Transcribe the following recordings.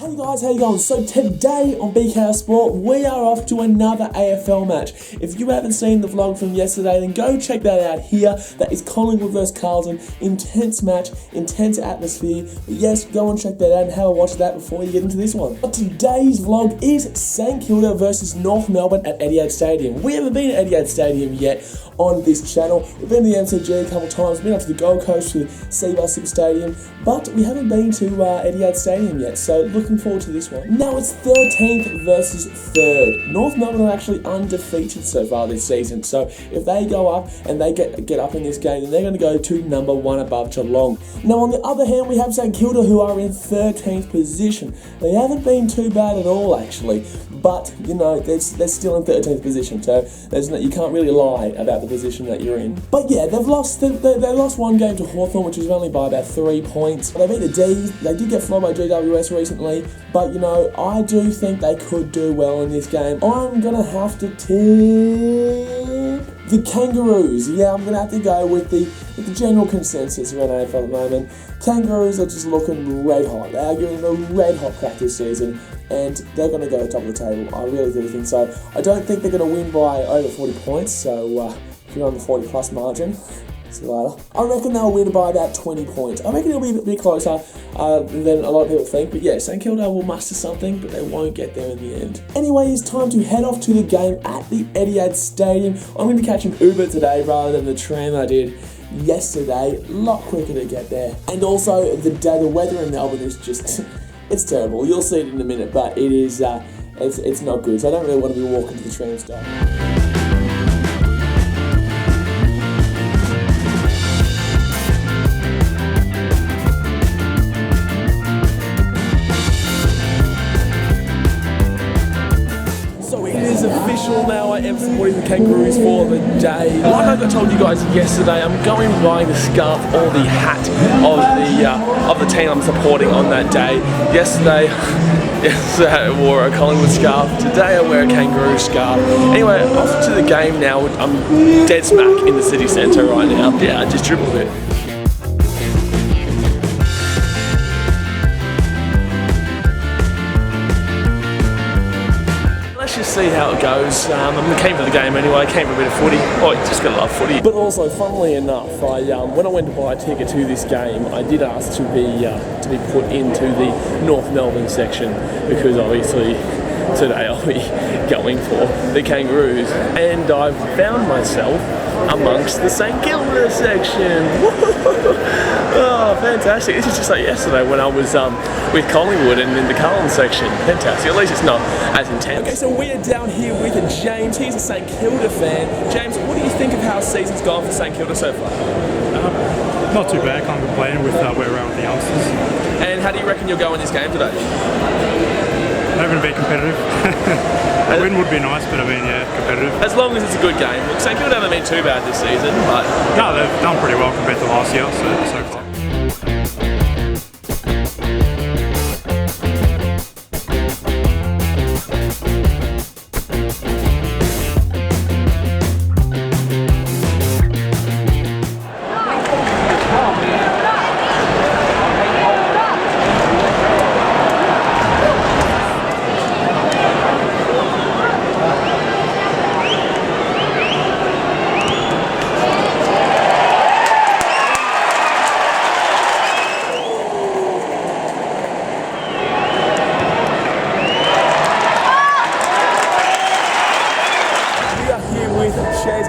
Hey guys, how you going? So today on BKRsport, we are off to another AFL match. If you haven't seen the vlog from yesterday, then go check that out here. That is Collingwood vs Carlton. Intense match, intense atmosphere. But yes, go and check that out and have a watch of that before you get into this one. But today's vlog is St Kilda versus North Melbourne at Etihad Stadium. We haven't been at Etihad Stadium yet on this channel. We've been to the MCG a couple of times, been up to the Gold Coast to St Stadium, but we haven't been to Etihad Stadium yet, so looking forward to this one. Now it's 13th versus 3rd. North Melbourne are actually undefeated so far this season, so if they go up and they get up in this game, then they're going to go to number 1 above Geelong. Now on the other hand, we have St Kilda, who are in 13th position. They haven't been too bad at all actually, but you know, they're still in 13th position, so you can't really lie about the position that you're in. But yeah, they lost one game to Hawthorn, which was only by about 3 points. They beat the D's. They did get flogged by GWS recently, but you know, I do think they could do well in this game. I'm gonna have to tip the Kangaroos. Yeah, I'm gonna have to go with the general consensus around AFL at the moment. Kangaroos are just looking red hot. They are giving a red hot crack this season, and they're going to go to the top of the table. I really do think so. I don't think they're going to win by over 40 points, so if you're on the 40 plus margin, see you later. I reckon they'll win by about 20 points. I reckon it'll be a bit closer than a lot of people think, but yeah, St Kilda will muster something, but they won't get there in the end. Anyway, it's time to head off to the game at the Etihad Stadium. I'm going to catch an Uber today rather than the tram I did yesterday. A lot quicker to get there. And also, the weather in Melbourne is just, it's terrible. You'll see it in a minute, but it is, it's not good. So I don't really want to be walking to the tram stop. Official now, I am supporting the Kangaroos for the day. Like I told you guys yesterday, I'm going buying the scarf or the hat of the team I'm supporting on that day. Yesterday I wore a Collingwood scarf. Today I wear a Kangaroo scarf. Anyway, off to the game now. I'm dead smack in the city centre right now. Yeah, I just dribbled it. Just see how it goes. I came for the game anyway. I came for a bit of footy. Oh, you just gotta love footy. But also, funnily enough, when I went to buy a ticket to this game, I did ask to be put into the North Melbourne section because obviously today I'll be going for the Kangaroos, and I've found myself amongst the St Kilda section. Oh, fantastic. This is just like yesterday when I was with Collingwood and in the Carlton section. Fantastic. At least it's not as intense. Okay, so we are down here with James. He's a St Kilda fan. James, what do you think of how the season's gone for St Kilda so far? Not too bad. Can't complain with where we're at with the youngsters. And how do you reckon you'll go in this game today? Hoping to be competitive. A win would be nice, but I mean, yeah, competitive. As long as it's a good game. Look, St Kilda haven't been too bad this season, but... No, they've done pretty well compared to last year, so far.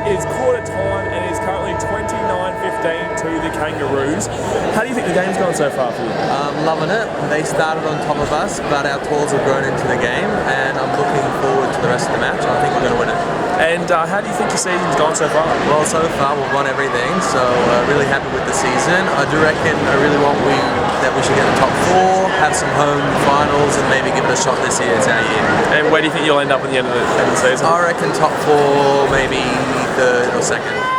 It's quarter time and it's currently 29-15 to the Kangaroos. How do you think the game's gone so far for you? Loving it. They started on top of us, but our tools have grown into the game, and I'm looking forward to the rest of the match. I think we're going to win it. And how do you think your season's gone so far? Well, so far we've won everything, so really happy with the season. I do reckon I really want that we should get the top 4, have some home finals, and maybe give it a shot this year. It's our year. And where do you think you'll end up at the end of the season? I reckon top 4, maybe 3rd or 2nd.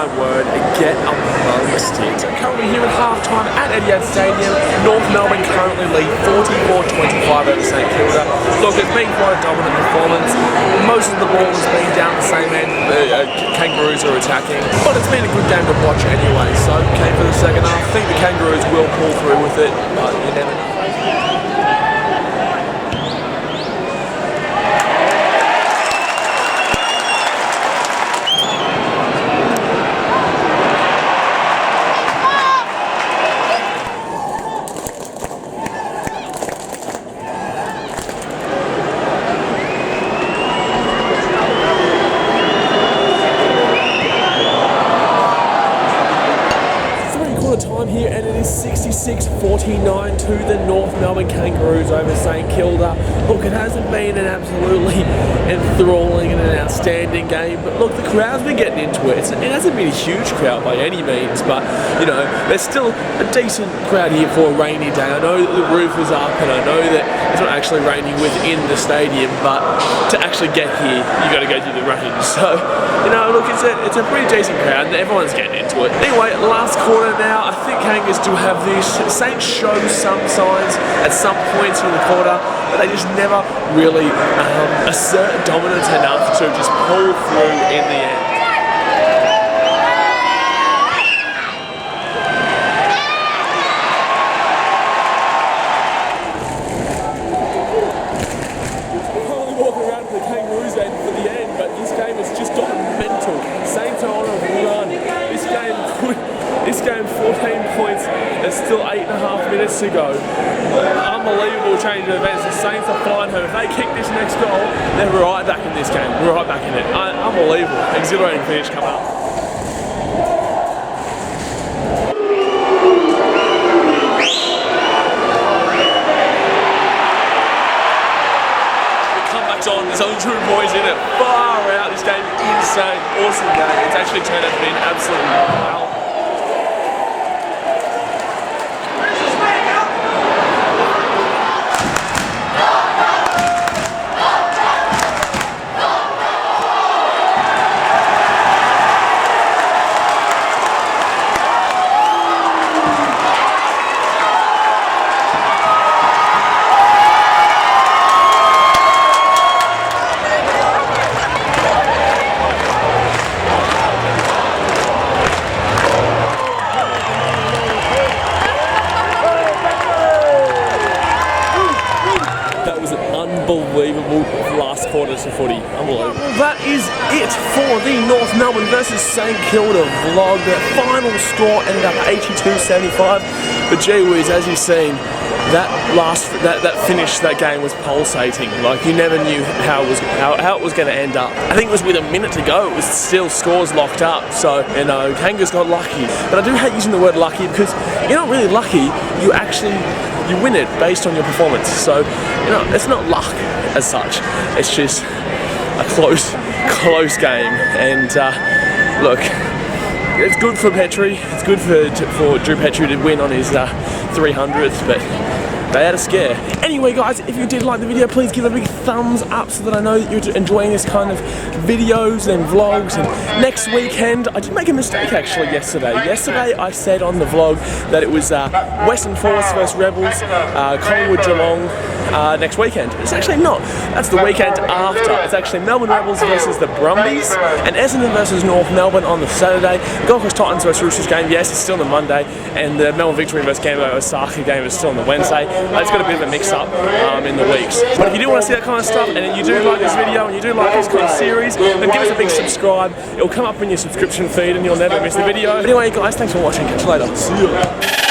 my word, get amongst it. Currently here at half-time at Etihad Stadium, North Melbourne currently lead 44-25 over St Kilda. Look, it's been quite a dominant performance. Most of the ball has been down the same end. The Kangaroos are attacking, but it's been a good game to watch anyway. So, came for the second half. I think the Kangaroos will pull through with it, but you never know. 66-49 to the North Melbourne Kangaroos over St Kilda. Look, it hasn't been an absolutely enthralling and an outstanding game, but look, the crowd's been getting into it. It hasn't been a huge crowd by any means, but you know, there's still a decent crowd here for a rainy day. I know that the roof is up, and I know that it's not actually raining within the stadium, but to actually get here, you got to go through the rain. So, you know, look, it's a pretty decent crowd, and everyone's getting into it. Anyway, last quarter now, I think Kangas do have this. Saints show some signs at some points in the quarter, but they just never really assert dominance enough to just pull through in the end. Probably walking around for the Kangaroos end for the end, but this game has just gotten mental. Saints are on a run. This game 14 points. There's still 8.5 minutes to go. Unbelievable change of events. The Saints are flying home. If they kick this next goal, they're right back in this game. We're right back in it. Unbelievable. Exhilarating finish coming up. Comeback's on. There's only 2 boys in it. Far out. This game is insane. Awesome game. It's actually turned out to be an absolute wow. Unbelievable last quarter to footy. Unbelievable. Well, that is it for the North Melbourne versus St Kilda vlog. The final score ended up 82-75. But gee whiz, as you've seen, that finish, that game was pulsating. Like, you never knew how it was going to end up. I think it was with a minute to go, it was still scores locked up. So, you know, Kangas got lucky. But I do hate using the word lucky, because you're not really lucky. You win it based on your performance. So, you know, it's not luck as such. It's just a close game. And look, it's good for Petrie. It's good for Drew Petrie to win on his 300th, but they had a scare. Anyway, guys, if you did like the video, please give it a big thumbs up so that I know that you're enjoying this kind of videos and vlogs. And next weekend, I did make a mistake actually yesterday. Yesterday I said on the vlog that it was Western Force versus Rebels, Collingwood Geelong next weekend. It's actually not. That's the weekend after. It's actually Melbourne Rebels versus the Brumbies and Essendon versus North Melbourne on the Saturday. Gold Coast Titans versus Roosters game, yes, it's still on the Monday, and the Melbourne Victory versus Canberra Osaka game is still on the Wednesday. It's got a bit of a mix-up in the weeks. But if you do want to see that kind of stuff, and you do like this video, and you do like this kind of series, then give us a big subscribe. It'll come up in your subscription feed, and you'll never miss the video. Anyway, guys, thanks for watching. Catch you later. See you.